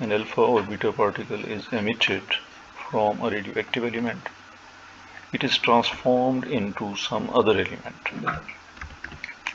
an alpha or beta particle is emitted from a radioactive element, it is transformed into some other element.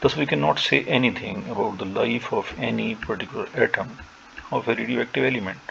Thus we cannot say anything about the life of any particular atom of a radioactive element.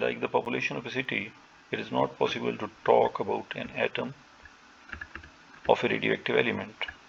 Like the population of a city, it is not possible to talk about an atom of a radioactive element.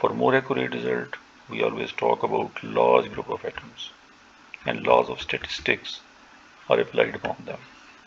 For more accurate result, we always talk about large group of atoms and laws of statistics are applied upon them.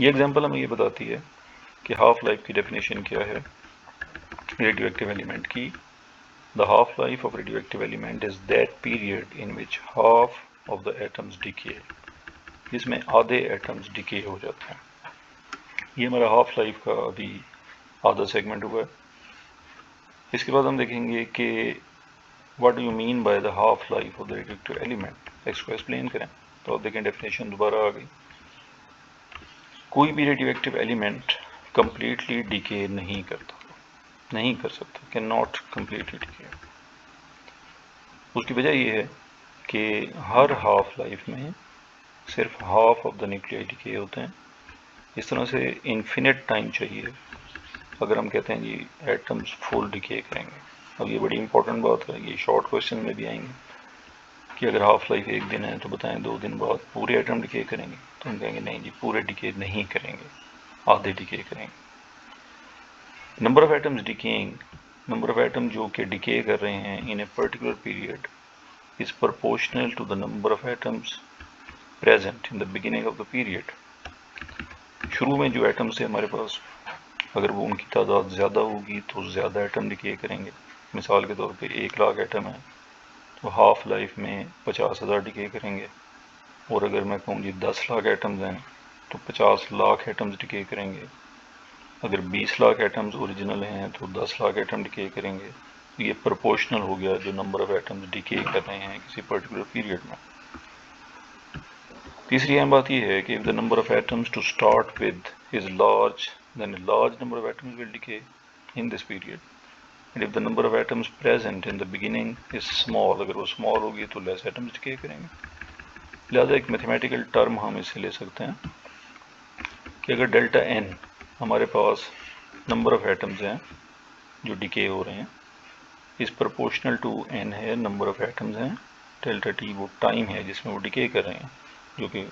یہ example ہمیں یہ بتاتی ہے کہ half life کی definition کیا ہے radio active element کی. The half-life of radioactive element is that period in which half of the atoms decay. اس میں آدھے ایٹمز ڈیکے ہو جاتے ہیں. یہ ہمارا ہاف لائف کا ابھی آدھا سیگمنٹ ہوا ہے. اس کے بعد ہم دیکھیں گے کہ what do you mean by the half life of the radio element. اس کو ایکسپلین کریں تو آپ دیکھیں ڈیفینیشن دوبارہ آ گئی. کوئی بھی radio active element completely decay نہیں کرتا، نہیں کر سکتا، کین ناٹ کمپلیٹلی ڈیکے. اس کی وجہ یہ ہے کہ ہر ہاف لائف میں صرف ہاف آف دا نیوکلیائی ڈیکے ہوتے ہیں. اس طرح سے انفینٹ ٹائم چاہیے اگر ہم کہتے ہیں جی ایٹمز فل ڈیکے کریں گے. اب یہ بڑی امپورٹنٹ بات ہے، یہ شارٹ کویشچن میں بھی آئیں گے کہ اگر ہاف لائف 1 دن ہے تو بتائیں 2 دن بعد پورے ایٹم ڈیکے کریں گے. تو ہم کہیں گے نہیں جی پورے ڈیکے نہیں کریں گے، آدھے ڈیکے کریں گے. Number of atoms decaying, number of atom جو کہ ڈیکے کر رہے ہیں in a particular period is proportional to the number of atoms present in the beginning of the period. شروع میں جو ایٹمز ہیں ہمارے پاس اگر وہ ان کی تعداد زیادہ ہوگی تو زیادہ ایٹم ڈیکے کریں گے. مثال کے طور پہ 1,00,000 ایٹم ہے تو ہاف لائف میں 50,000 ڈیکے کریں گے. اور اگر میں کہوں جی 10,00,000 ایٹمز ہیں تو 50,00,000 ایٹمز ڈیکے کریں گے. اگر 20,00,000 ایٹمز اوریجنل ہیں تو 10,00,000 ایٹم ڈیکے کریں گے. یہ پروپورشنل ہو گیا جو نمبر آف ایٹمز ڈیکے کر رہے ہیں کسی پرٹیکولر پیریڈ میں. تیسری اہم بات یہ ہے کہ if the number of atoms to start with is large then a large number of atoms will decay in this period. And if the number of atoms present in the beginning is small, اگر وہ small ہوگی تو less atoms decay کریں گے. لہذا ایک mathematical term ہم اس سے لے سکتے ہیں کہ اگر ڈیلٹا n ہمارے پاس نمبر آف ایٹمز ہیں جو ڈیکے ہو رہے ہیں اس پرپورشنل ٹو n ہے نمبر آف ایٹمز ہیں. ڈیلٹا ٹی وہ ٹائم ہے جس میں وہ ڈیکے کر رہے ہیں جو کہ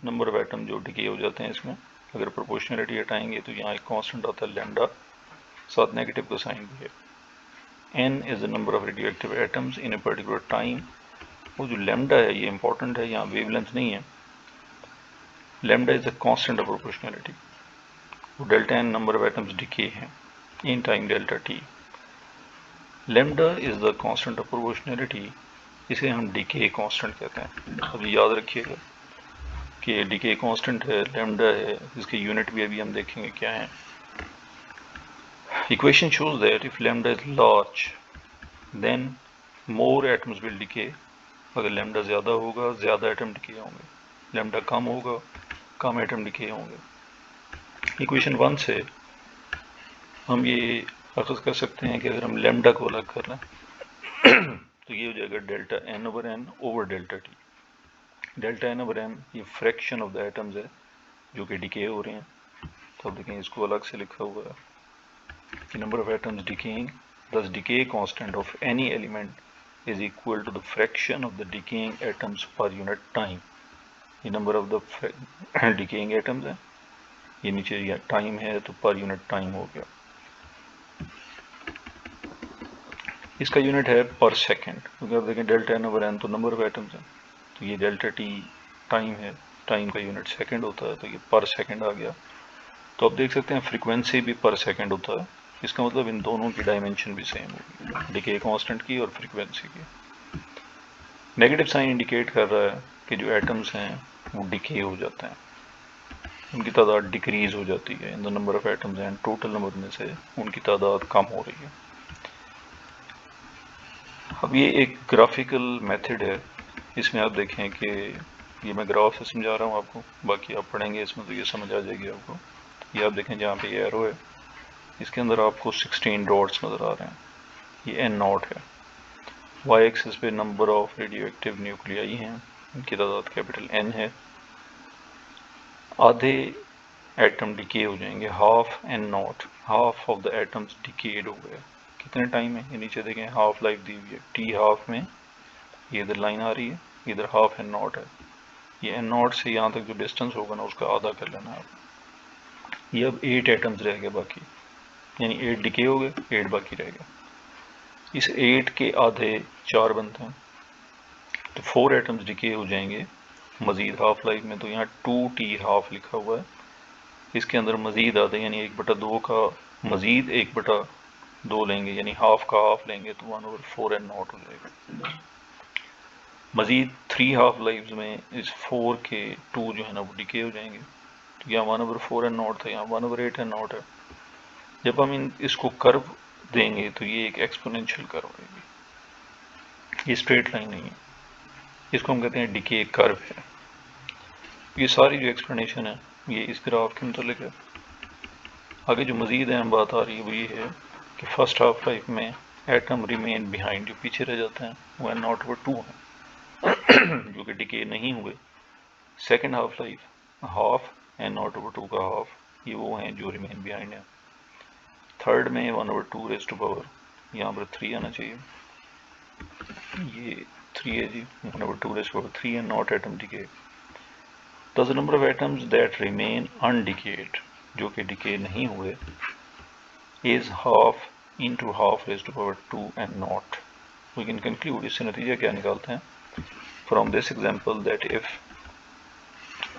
نمبر آف ایٹم جو ڈیکے ہو جاتے ہیں اس میں. اگر پرپورشنلٹی ہٹائیں گے تو یہاں ایک کانسٹنٹ آتا ہے لیمڈا، ساتھ نیگیٹو کا سائن بھی ہے. n is the number of radio active atoms in a particular time. وہ جو لیمڈا ہے یہ امپورٹنٹ ہے، یہاں ویو لینتھ نہیں ہے. Lambda is a constant of proportionality. وہ delta n number of atoms decay ہیں in time delta t. Lambda is the constant of proportionality, اسے ہم ڈیکے کانسٹنٹ کہتے ہیں. اب یاد رکھیے گا کہ ڈیکے کانسٹنٹ ہے، لیمڈا ہے، اس کے یونٹ بھی ابھی ہم دیکھیں گے کیا ہیں. Equation shows that if lambda is large then more atoms will decay. اگر لیمڈا زیادہ ہوگا زیادہ ایٹم ڈیکے ہوں گے، لیمڈا کم ہوگا کم ایٹم ڈیکے ہوں گے. ایکویشن 1 سے ہم یہ اخذ کر سکتے ہیں کہ اگر ہم لیمڈا کو الگ کر لیں تو یہ ہو جائے گا delta n over n over delta t. Delta n over n یہ فریکشن آف دا ایٹمز ہے جو کہ ڈیکے ہو رہے ہیں. تو اب دیکھیں اس کو الگ سے لکھا ہوا ہے کہ number of atoms decaying thus decay constant of any element is equal to the fraction of the decaying atoms per unit time. یہ نمبر آف دا ڈیکیئنگ ایٹمز ہے، یہ نیچے یہ ٹائم ہے تو پر یونٹ ٹائم ہو گیا. اس کا یونٹ ہے پر سیکنڈ، کیونکہ آپ دیکھیں ڈیلٹا n اوور n تو نمبر آف ایٹمز ہیں تو یہ ڈیلٹا ٹی ٹائم ہے، ٹائم کا یونٹ سیکنڈ ہوتا ہے تو یہ پر سیکنڈ آ گیا. تو آپ دیکھ سکتے ہیں فریکوینسی بھی پر سیکنڈ ہوتا ہے. اس کا مطلب ان دونوں کی ڈائمینشن بھی سیم ہوگی، ڈیکے کانسٹنٹ کی اور فریکوینسی کی. نیگیٹو سائن انڈیکیٹ کر رہا ہے کہ جو ایٹمز ہیں وہ ڈیکے ہو جاتے ہیں، ان کی تعداد ڈیکریز ہو جاتی ہے. ان دا نمبر آف ایٹمز ہیں ٹوٹل نمبر میں سے ان کی تعداد کم ہو رہی ہے. اب یہ ایک گرافیکل میتھڈ ہے، اس میں آپ دیکھیں کہ یہ میں گراف سے سمجھا رہا ہوں آپ کو، باقی آپ پڑھیں گے اس میں تو یہ سمجھ آ جائے گی آپ کو. یہ آپ دیکھیں جہاں پہ یہ ایرو ہے اس کے اندر آپ کو 16 ڈاٹس نظر آ رہے ہیں، یہ n ناٹ ہے. وائی ایکسس پہ نمبر آف ریڈیو ایکٹیو نیوکلیائی ہیں، ان کی تعداد کیپٹل n ہے. آدھے ایٹم ڈیکے ہو جائیں گے، half n naught, half of the atoms decayed ہو گئے. کتنے ٹائم ہے؟ یہ نیچے دیکھیں ہاف لائف دی ہوئی ہے ٹی ہاف میں، یہ ادھر لائن آ رہی ہے، ادھر ہاف n ناٹ ہے. یہ n ناٹ سے یہاں تک جو ڈسٹنس ہوگا نا اس کا آدھا کر لینا ہے آپ. یہ اب 8 ایٹمز رہ گئے باقی، یعنی 8 ڈیکے ہو گئے 8 باقی رہ گئے. اس 8 کے آدھے 4 بنتے ہیں تو 4 ایٹمز ڈیکے ہو جائیں گے مزید ہاف لائف میں تو یہاں 2t ہاف لکھا ہوا ہے، اس کے اندر مزید آتے ہیں، یعنی 1/2 کا مزید 1/2 لیں گے، یعنی ہاف کا ہاف لیں گے تو 1/4n0 ہو جائے گا۔ مزید 3 ہاف لائفز میں اس 4 کے 2 جو ہے نا وہ ڈیکے ہو جائیں گے، تو یہاں 1/4n0 تھا، یہاں 1/8n0 ہے۔ جب ہم اس کو کرو دیں گے تو یہ ایک ایکسپونینشیل کرو ہے، یہ اسٹریٹ لائن نہیں ہے، اس کو ہم کہتے ہیں ڈیکے کرو ہے۔ یہ ساری جو ایکسپلینیشن ہے یہ اس گراف کے متعلق ہے۔ آگے جو مزید اہم بات آ رہی ہے وہ یہ ہے کہ فرسٹ ہاف لائف میں ایٹم ریمین بیہائنڈ، جو پیچھے رہ جاتے ہیں وہ n0/2 ہیں جو کہ ڈیکے نہیں ہوئے۔ Second half life half n0/2 کا ہاف، یہ وہ ہیں جو ریمین بیہائنڈ ہیں۔ تھرڈ میں 1/2 ریز ٹو پاور، یہاں پر 3 آنا چاہیے، یہ 3 ہے جی، 1/2 ریز ٹو پاور 3 ہے، not atom decay. Thus the number of atoms that remain undecayed، جو کہ ڈیکے نہیں ہوئے، is half into half raised to power 2n0۔ We can conclude، اس سے نتیجہ کیا نکالتے ہیں from this example that if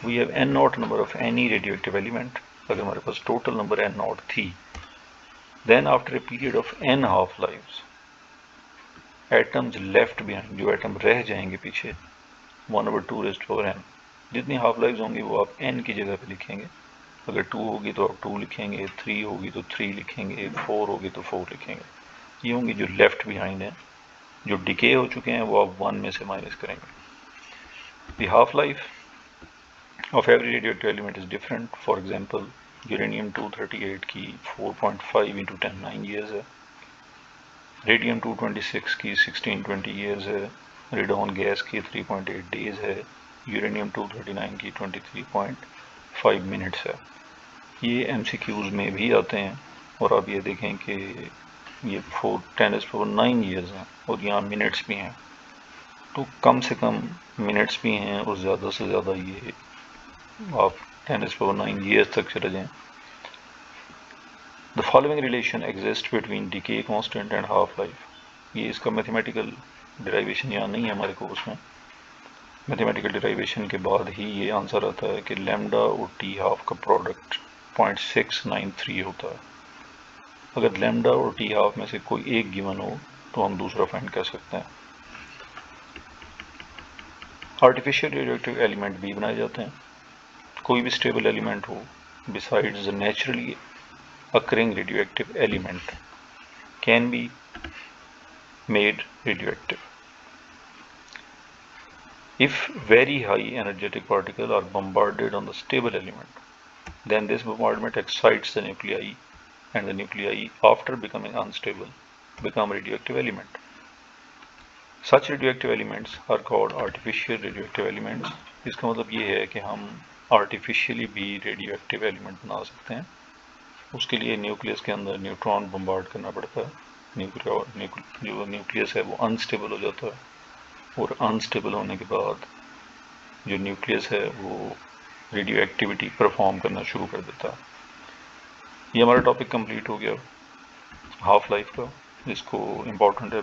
we have n0 number of any radioactive element، اگر ہمارے پاس total number n0 تھی، then after a period of n half lives atoms left behind، جو atom رہ جائیں گے پیچھے 1/2 raised to power n، جتنی half lives ہوں گی وہ آپ n کی جگہ پہ لکھیں گے، اگر 2 ہوگی تو آپ 2 لکھیں گے، 3 ہوگی تو 3 لکھیں گے، 4 ہوگی تو 4 لکھیں گے۔ یہ ہوں گی جو لیفٹ بیہائنڈ ہیں، جو ڈیکے ہو چکے ہیں وہ آپ 1 میں سے مائنس کریں گے۔ The half life of every radioactive element is different. For example uranium 238 کی 4.5 × 10 9 ایئرز ہے، ریڈیم 226 کی 1620 ایئرز ہے، ریڈون گیس کی 3.8 ڈیز ہے، یورینیم 239 کی 23.5 منٹس ہے۔ یہ ایم سی کیوز میں بھی آتے ہیں، اور آپ یہ دیکھیں کہ یہ 10⁹ ایئرز ہیں اور یہاں منٹس بھی ہیں، تو کم سے کم منٹس بھی ہیں اور زیادہ سے زیادہ یہ آپ 10⁹ ایئرز تک چلے جائیں۔ The following relation exists between decay constant and half life۔ یہ اس کا میتھمیٹیکل ڈرائیویشن یہاں نہیں ہے ہمارے کورس میں، میتھمیٹیکل ڈرائیویشن کے بعد ہی یہ آنسر آتا ہے کہ لیمڈا اور ٹی ہاف کا پروڈکٹ 0.693 ہوتا ہے۔ اگر لیمڈا اور ٹی ہاف میں سے کوئی ایک گیون ہو تو ہم دوسرا فائنڈ کر سکتے ہیں۔ آرٹیفیشیل ریڈیو ایکٹیو ایلیمنٹ بھی بنائے جاتے ہیں، کوئی بھی stable element who besides the naturally occurring radioactive element can be made radioactive if very high energetic particles are bombarded on the stable element, then this bombardment excites the nuclei and the nuclei after becoming unstable become radioactive element. Such radioactive elements are called artificial radioactive elements۔ اس کا مطلب یہ ہے کہ ہم artificially بھی radio active element بنا سکتے ہیں، اس کے لیے نیوکلیس کے اندر نیوٹران بمبارڈ کرنا پڑتا ہے، جو نیوکلیس ہے وہ انسٹیبل ہو جاتا ہے، اور انسٹیبل ہونے کے بعد جو نیوکلیس ہے وہ ریڈیو ایکٹیویٹی پرفارم کرنا شروع کر دیتا ہے۔ یہ ہمارا ٹاپک کمپلیٹ ہو گیا ہاف لائف کا، اس کو امپورٹنٹ ہے،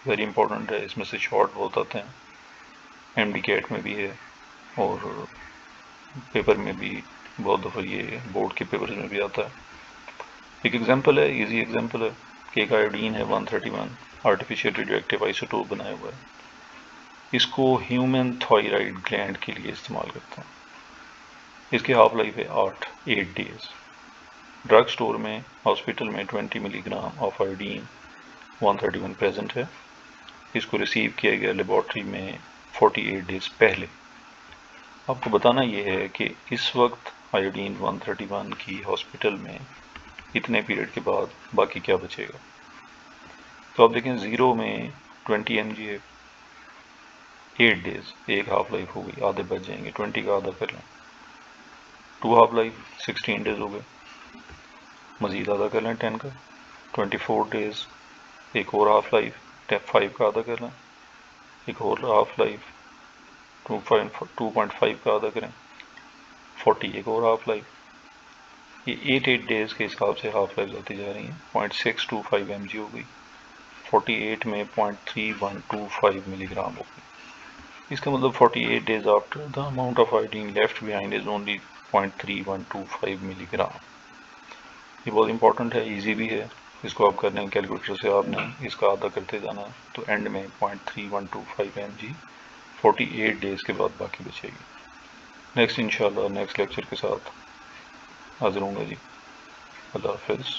ویری امپورٹنٹ ہے، اس میں سے شارٹ بہت آتے ہیں، ایم ڈی کیٹ میں بھی ہے اور پیپر میں بھی بہت دفعہ یہ بورڈ کے پیپر میں بھی آتا ہے۔ ایک ایگزامپل ہے، ایزی ایگزامپل ہے کہ ایک آیوڈین ہے 131 آرٹیفیشیل ریڈیو ایکٹیو آئسوٹوپ بنایا ہوا ہے، اس کو ہیومن تھائرائڈ گلینڈ کے لیے استعمال کرتے ہیں، اس کی ہاف لائف ہے 8 ڈیز۔ ڈرگ سٹور میں ہاسپٹل میں 20 ملی گرام آف آیوڈین 131 پریزنٹ ہے، اس کو ریسیو کیا گیا لیبارٹری میں 48 ڈیز پہلے۔ آپ کو بتانا یہ ہے کہ اس وقت آیوڈین 131 کی ہاسپٹل میں اتنے پیریڈ کے بعد باقی کیا بچے گا، تو آپ دیکھیں 0 میں 20 mg ہے، 8 ڈیز، ایک ہاف لائف ہو گئی، آدھے بچ جائیں گے، 20 کا آدھا کر لیں، 2 ہاف لائف 16 ڈیز ہو گئے، مزید آدھا کر لیں 10 کا، 24 ڈیز، ایک اور ہاف لائف 5 کا آدھا کر لیں، ایک اور ہاف لائف 2.5 کا آدھا کریں، 40 ایک اور ہاف لائف۔ یہ 8 ڈیز کے حساب سے ہاف لائف آتی جا رہی ہیں، 0.625 mg ہو گئی، 48 میں 0.3125 ملی گرام ہو گئی۔ اس کا مطلب 48 days after the amount of iodine left behind is only 0.3125 ملی گرام. یہ بہت امپورٹنٹ ہے، ایزی بھی ہے، اس کو آپ کرنے کیلکولیٹر سے آپ نے اس کا آدھا کرتے جانا ہے تو اینڈ میں 0.3125 mg 48 days کے بعد باقی بچے گی. نیکسٹ انشاءاللہ نیکسٹ لیکچر کے ساتھ حاضر ہوں گا جی. اللہ حافظ.